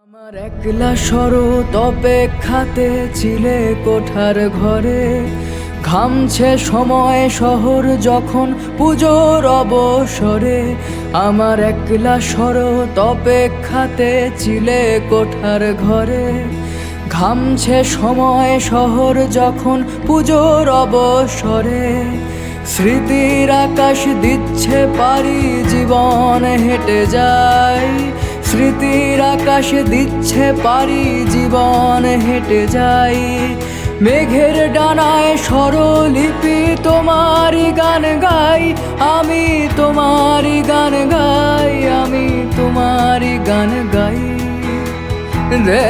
আমার একলা শরৎ অপেক্ষাতে ছিলে কোঠার ঘরে, ঘামছে সময় শহর যখন পুজোর অবসরে। আমার একলা শরৎ অপেক্ষাতে ছিলে কোঠার ঘরে, ঘামছে সময় শহর যখন পুজোর অবসরে। স্মৃতির আকাশ দিচ্ছে পারি জীবন হেঁটে যায়, স্মৃতির আকাশ দিচ্ছে পারি জীবন হেঁটে যাই। মেঘের ডানায় স্বরলিপি তোমারই গান গাই, আমি তোমারই গান গাই, আমি তোমারই গান গাই রে।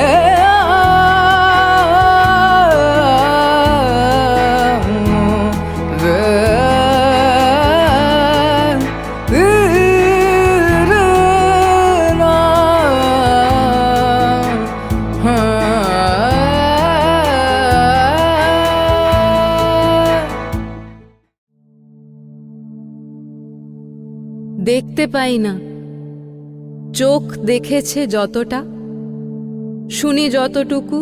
দেখতে পাই না, চোখ দেখেছে যতটা, শুনি যতটুকু,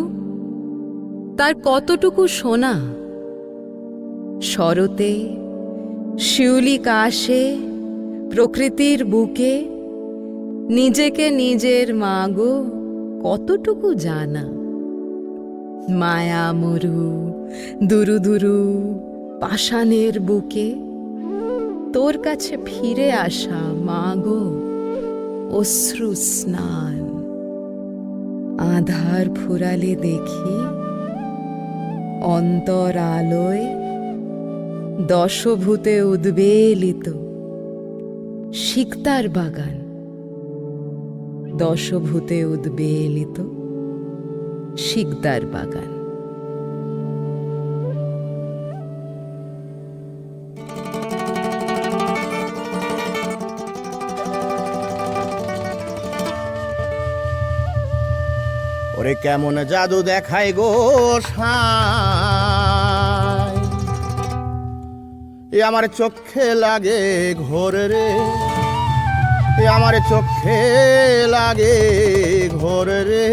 তার কতটুকু শোনা। শরতে শিউলি কাশে প্রকৃতির বুকে নিজেকে নিজের মাগো কতটুকু জানা। মায়া মরু দুরু দুরু পাষাণের বুকে তোর কাছে ফিরে আসা মাগো অশ্রু স্নান। আধার ফুরালে দেখি অন্তর আলোয় দশভূতে উদ্বেলিত সিকতার বাগান, দশভূতে উদ্বেলিত সিকদার বাগান। ওরে কেমন জাদু দেখায় গো সাঁই, এ আমার চোখে লাগে ঘোর রে, এ আমার চোখে লাগে ঘোর রে।